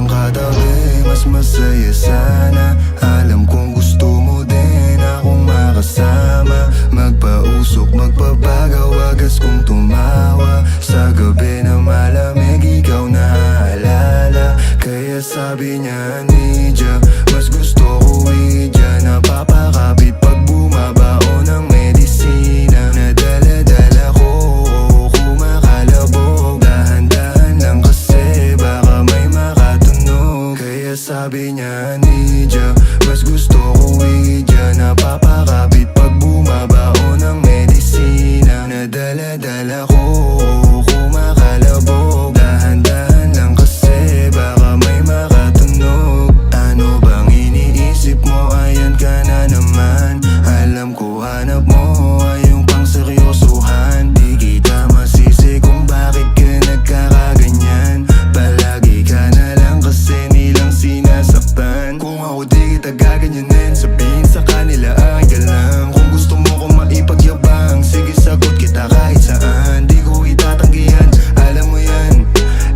kang katabi, mas masaya sana. Alam kong gusto mo din akong makasama. Magpausok, magpabagaw, wagas kong tumawa. Sa gabi na malamig, ikaw naaalala. Kaya sabi niya, Nidya, mas gusto ko Widya. Napapakapit pag bumabao ng medisina. Nadala-dala ko, kumakalabog. Dahan-dahan lang kasi baka may makatunog. Kaya sabi niya, Nidya, mas gusto ko Widya. Napapakapit pag bumabao ng medisina. Nadala-dala ko, kumakalabog. Dahan-dahan lang kasi baka may makatunog. Ano bang iniisip mo? Ayan ka na naman. Alam ko hanap mo ay yung pang seryosohan. Di kita masisi kung bakit ka nagkakaganyan. Palagi ka na lang kasi nilang sinasaktan. Kung ako di kita gaganyanin, sabihin sa kanila ay ka lang. Kung gusto mo kong maipagyabang, sige sagot kita kahit saan. Di ko itatanggihan, alam mo yan.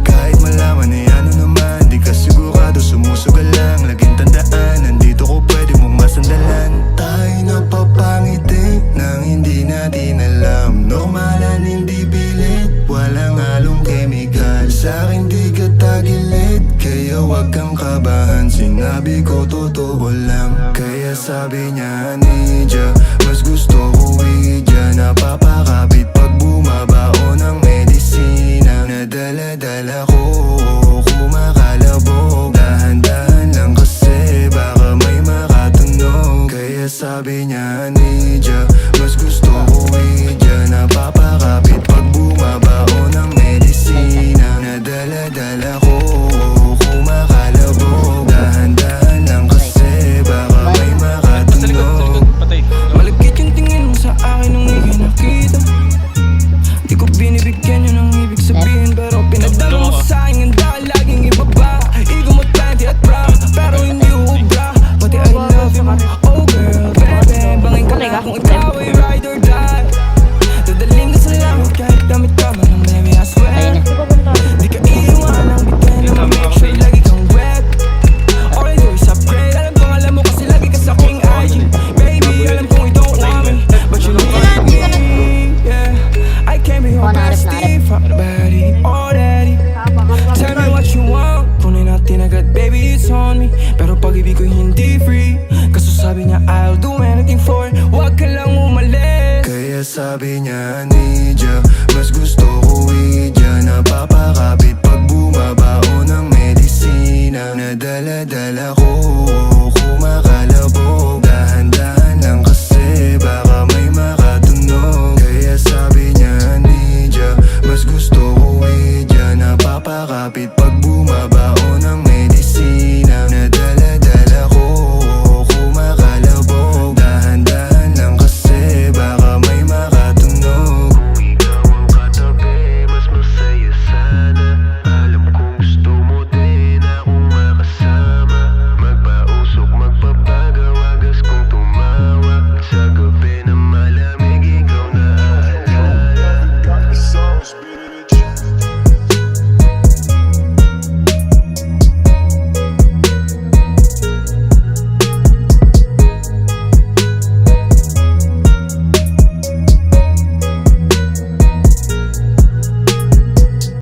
Kahit malaman ay ano naman, di ka sigurado, sumusugal lang. Laging tandaan, nandito ko pwede mong masandalan. Tayo napapangiti nang hindi natin alam. Normalan, hindi pilit, walang halong chemical. Sa'kin di ka tagilid, kaya wag kang kabahan. Sinabi ko totoo lang. Kaya sabi niya, Nidya, mas gusto ko Widya. Napapakapit pag bumabao ng medisina. Nadala-dala ko, kumakalabog. Dahan-dahan lang kasi baka may makatunog. Kaya sabi niya, Nidya, mas gusto ko Widya. Napapakapit pag bumabao ng medisina. Nadala-dala ko, kumakalabog. Dahan-dahan lang kasi baka may makatunog. Malagkit yung tingin mo sa akin nung ika'y nakita. Di ko binibigyan yun ang ibig sabihin, pero pinagdalo mo sa akin. Handa ka laging ibaba. Ego mo 20 at bra, pero hindi ubra. Pati I love you, oh girl, baby. Bangin ka na kung ikaw ay ride or die. Dadaling ka sa langit kahit damit ka man ng baby, I swear. Di ka iiwan ang bigay na make sure lagi kang wet. All I do is upgrade. Alam mo kasi lagi ka sa aking IG. Baby, alam kong you don't want me, but you need me, yeah. I can't be your bestie, fuck the baddie already. Tell me what you want, kunin natin agad, baby, it's on me. Pero pag-ibig ko hindi free, kaso sabi niya I'll do anything for it. Huwag ka lang umalis. Kaya sabi niya,